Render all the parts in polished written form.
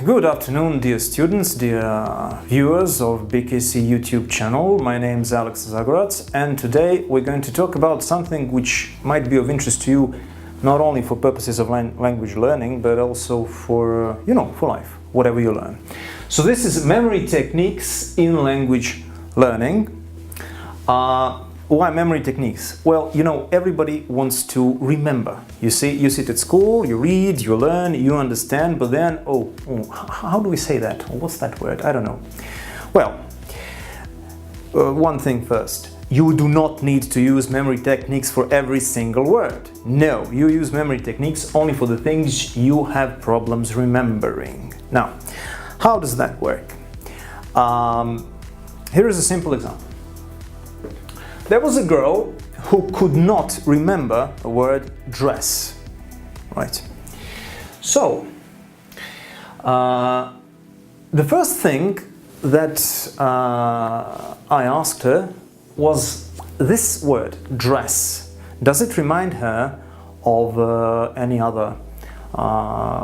Good afternoon, dear students, dear viewers of BKC YouTube channel. My name is Alex, and today we're going to talk about something which might be of interest to you, not only for purposes of language learning, but also for, for life, whatever you learn. So this is memory techniques in language learning. Why memory techniques? Well, everybody wants to remember. You sit at school, you read, you learn, you understand, but then, how do we say that? What's that word? I don't know. Well, one thing first. You do not need to use memory techniques for every single word. No, you use memory techniques only for the things you have problems remembering. Now, how does that work? Here is a simple example. There was a girl who could not remember the word dress, right? So, the first thing that I asked her was this word, dress. Does it remind her of any other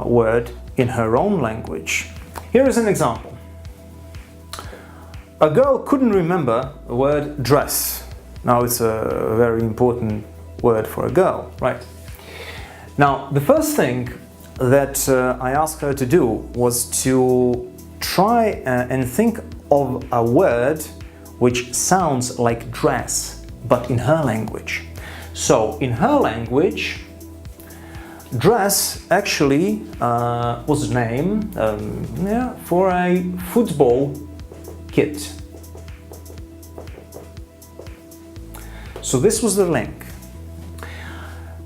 word in her own language? Here is an example. A girl couldn't remember the word dress. Now it's a very important word for a girl, right? Now, the first thing that I asked her to do was to try and think of a word which sounds like dress, but in her language. So, in her language, dress actually was a name for a football kit. So this was the link.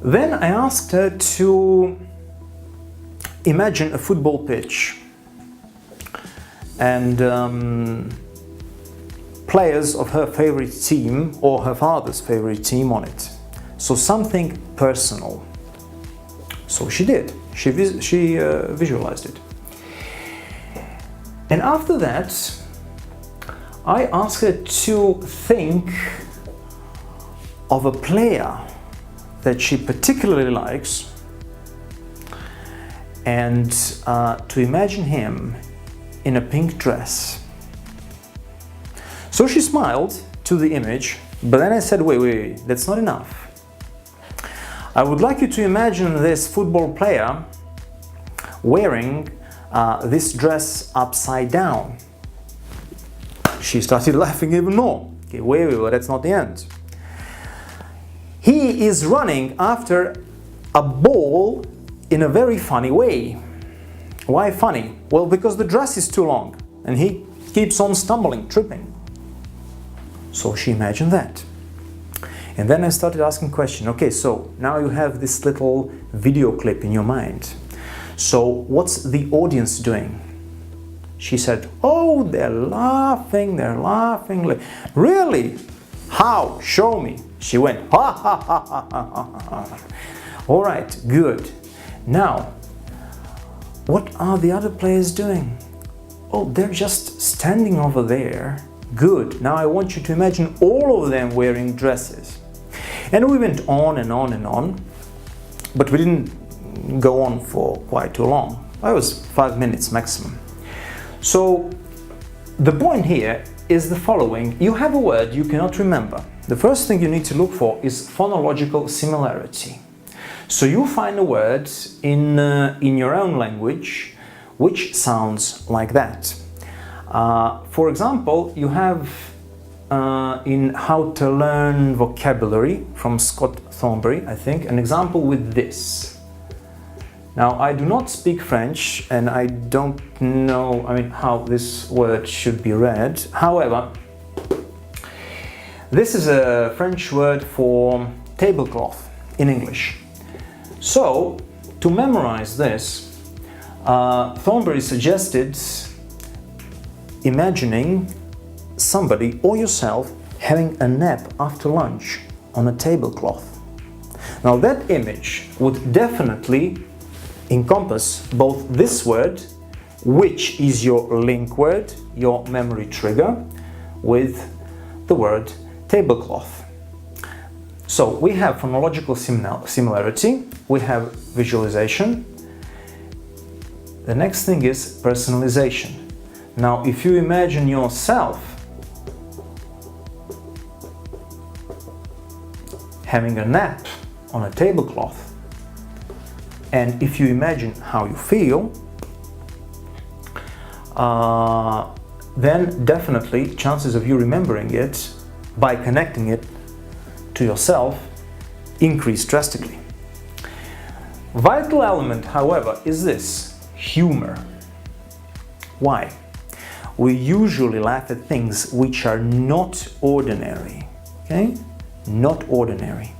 Then I asked her to imagine a football pitch and players of her favorite team or her father's favorite team on it. So something personal. So she did. She visualized it. And after that, I asked her to think of a player that she particularly likes and to imagine him in a pink dress. So she smiled to the image, but then I said, wait, that's not enough. I would like you to imagine this football player wearing this dress upside down. She started laughing even more. Okay, wait, that's not the end. He is running after a ball in a very funny way. Why funny? Well, because the dress is too long and he keeps on stumbling, tripping. So she imagined that. And then I started asking questions. Okay, so now you have this little video clip in your mind. So what's the audience doing? She said, oh, they're laughing. Really? How? Show me. She went, ha ha ha ha ha ha. All right, good. Now, what are the other players doing? Oh, they're just standing over there. Good. Now I want you to imagine all of them wearing dresses. And we went on and on and on, but we didn't go on for quite too long. It was 5 minutes maximum. So the point here is the following. You have a word you cannot remember. The first thing you need to look for is phonological similarity. So you find a word in your own language which sounds like that. For example, you have in How to Learn Vocabulary from Scott Thornberry, I think, an example with this. Now, I do not speak French and I don't know, how this word should be read. However, this is a French word for tablecloth in English. So, to memorize this, Thornberry suggested imagining somebody or yourself having a nap after lunch on a tablecloth. Now, that image would definitely encompass both this word, which is your link word, your memory trigger, with the word tablecloth. So we have phonological similarity, we have visualization, The next thing is personalization. Now, if you imagine yourself having a nap on a tablecloth, and if you imagine how you feel, then definitely chances of you remembering it by connecting it to yourself increase drastically. Vital element, however, is this: humor. Why? We usually laugh at things which are not ordinary, okay? Not ordinary.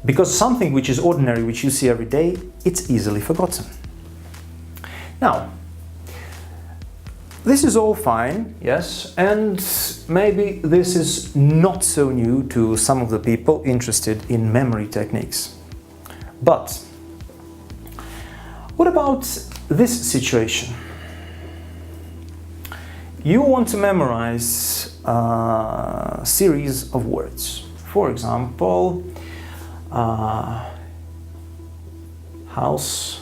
Because something which is ordinary, which you see every day, it's easily forgotten. Now, this is all fine, yes, and maybe this is not so new to some of the people interested in memory techniques. But what about this situation? You want to memorize a series of words. For example, house,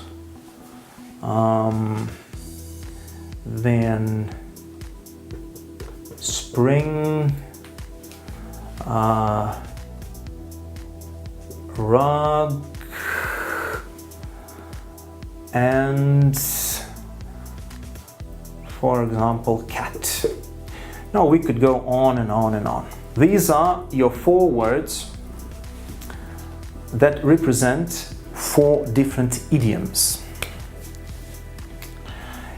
then spring, rug, and, for example, cat. Now we could go on and on and on. These are your 4 words that represent 4 different idioms.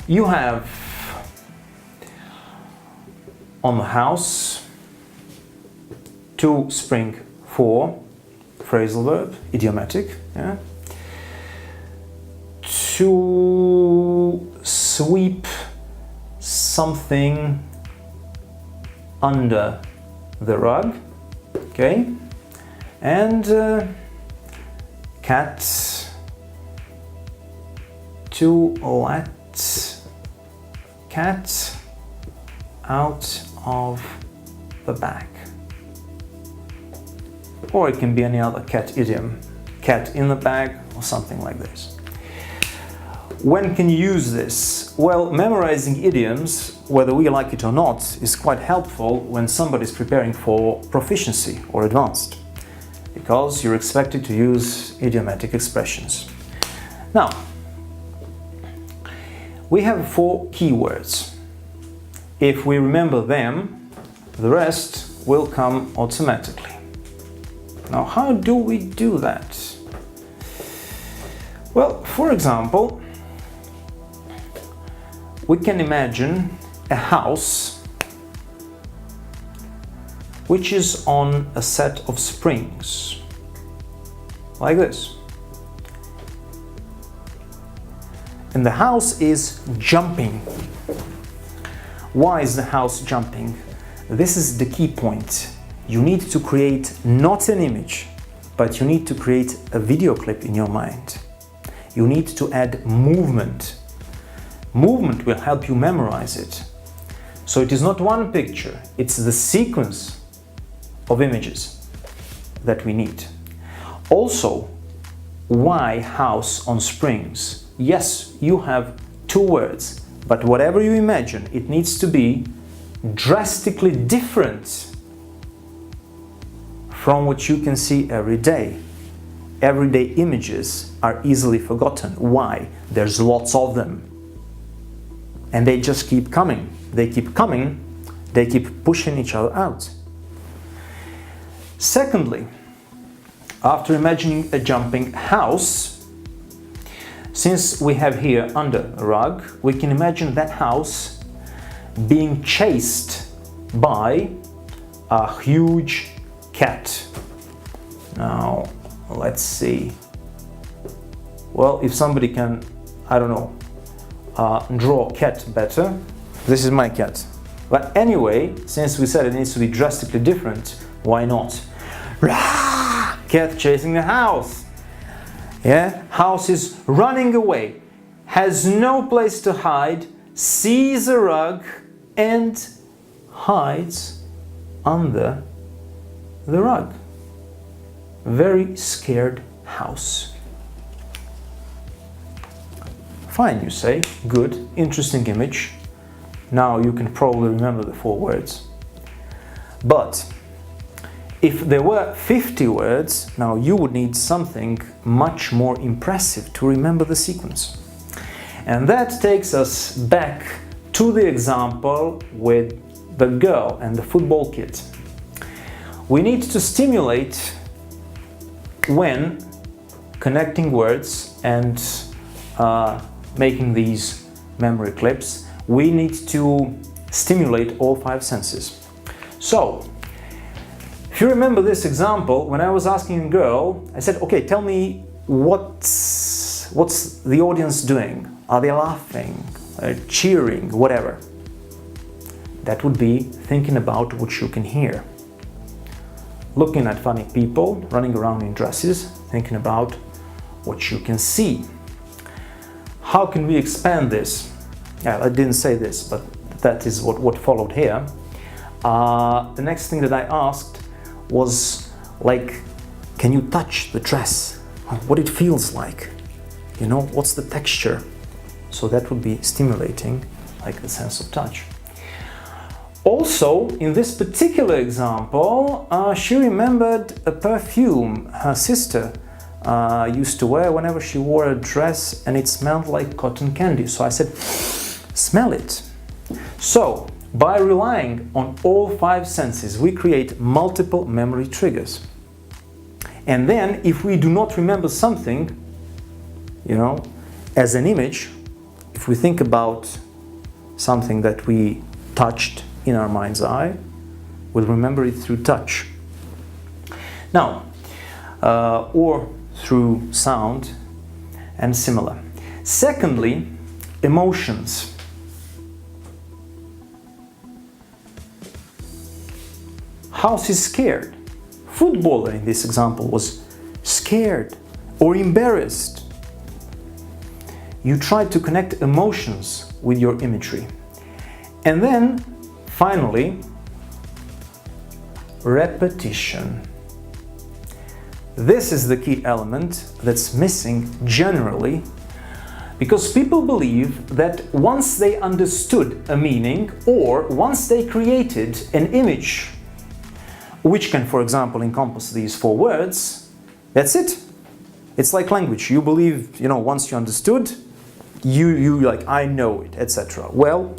You have on the house, to spring, 4, phrasal verb, idiomatic, yeah. To sweep something under the rug, okay, and cat, to let cat out of the bag. Or it can be any other cat idiom, cat in the bag or something like this. When can you use this? Well, memorizing idioms, whether we like it or not, is quite helpful when somebody is preparing for proficiency or advanced, because you're expected to use idiomatic expressions. Now, we have 4 keywords. If we remember them, the rest will come automatically. Now, how do we do that? Well, for example, we can imagine a house which is on a set of springs, like this. And the house is jumping. Why is the house jumping? This is the key point. You need to create not an image, but you need to create a video clip in your mind. You need to add movement. Movement will help you memorize it. So it is not one picture, it's the sequence of images that we need. Also, why house on springs? Yes, you have 2 words, but whatever you imagine, it needs to be drastically different from what you can see every day. Everyday images are easily forgotten. Why? There's lots of them. And they just keep coming. They keep coming, they keep pushing each other out. Secondly, after imagining a jumping house, since we have here under a rug, we can imagine that house being chased by a huge cat. Now, let's see. Well, if somebody can, I don't know, draw a cat better. This is my cat. But anyway, since we said it needs to be drastically different, why not? Rah! Cat chasing the house. Yeah, house is running away, has no place to hide, sees a rug and hides under the rug. Very scared house. Fine, you say. Good, interesting image. Now you can probably remember the 4 words. But if there were 50 words, now you would need something much more impressive to remember the sequence. And that takes us back to the example with the girl and the football kit. We need to stimulate when connecting words and making these memory clips. We need to stimulate all 5 senses. So, if you remember this example, when I was asking a girl, I said, okay, tell me what's the audience doing? Are they laughing, cheering, whatever? That would be thinking about what you can hear. Looking at funny people running around in dresses, thinking about what you can see. How can we expand this? I didn't say this, but that is what followed here. The next thing that I asked was like, can you touch the dress? What it feels like? You know, what's the texture? So that would be stimulating, like the sense of touch. Also, in this particular example, she remembered a perfume her sister used to wear whenever she wore a dress, and it smelled like cotton candy. So I said, smell it. So, by relying on all 5 senses, we create multiple memory triggers. And then, if we do not remember something, you know, as an image, if we think about something that we touched in our mind's eye, we'll remember it through touch. Now, or through sound and similar. Secondly, emotions. House is scared. Footballer in this example was scared or embarrassed. You try to connect emotions with your imagery. And then, finally, repetition. This is the key element that's missing generally, because people believe that once they understood a meaning, or once they created an image, which can, for example, encompass these 4 words, that's it. It's like language. You believe, you know, once you understood, you like, I know it, etc. Well,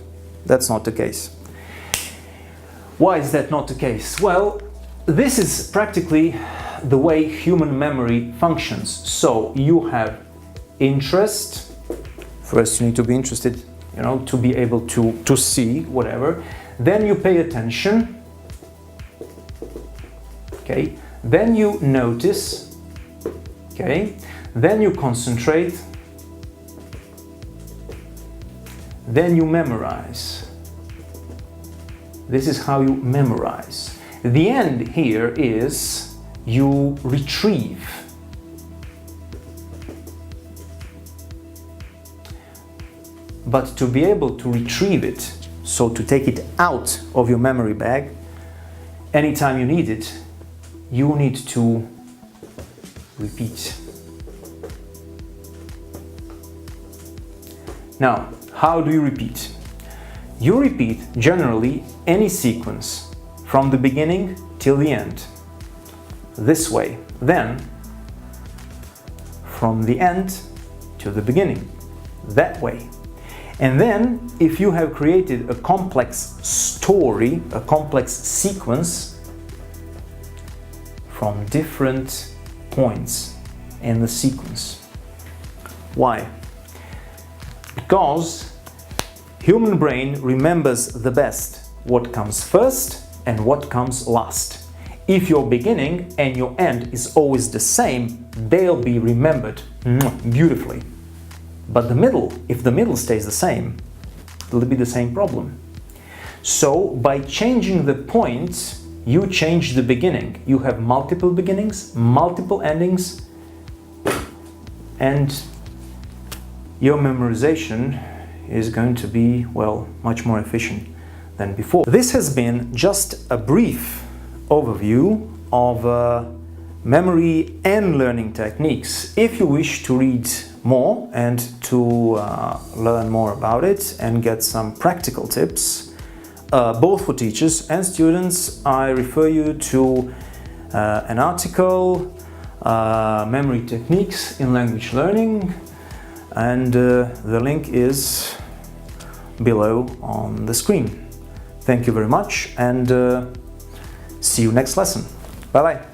that's not the case. Why is that not the case? Well, this is practically the way human memory functions. So you have interest. First you need to be interested, you know, to be able to see whatever. Then you pay attention. Okay. Then you notice. Okay. Then you concentrate. Then you memorize. This is how you memorize. The end here is you retrieve. But to be able to retrieve it, so to take it out of your memory bag, anytime you need it, you need to repeat. Now, how do you repeat? You repeat generally any sequence from the beginning till the end. This way. Then, from the end to the beginning. That way. And then, if you have created a complex story, a complex sequence from different points in the sequence. Why? Because human brain remembers the best what comes first and what comes last. If your beginning and your end is always the same, they'll be remembered beautifully. But the middle, if the middle stays the same, it'll be the same problem. So by changing the points, you change the beginning. You have multiple beginnings, multiple endings, and your memorization is going to be, well, much more efficient than before. This has been just a brief overview of memory and learning techniques. If you wish to read more and to learn more about it and get some practical tips, both for teachers and students, I refer you to an article, Memory Techniques in Language Learning, and the link is below on the screen. Thank you very much, and see you next lesson. Bye bye.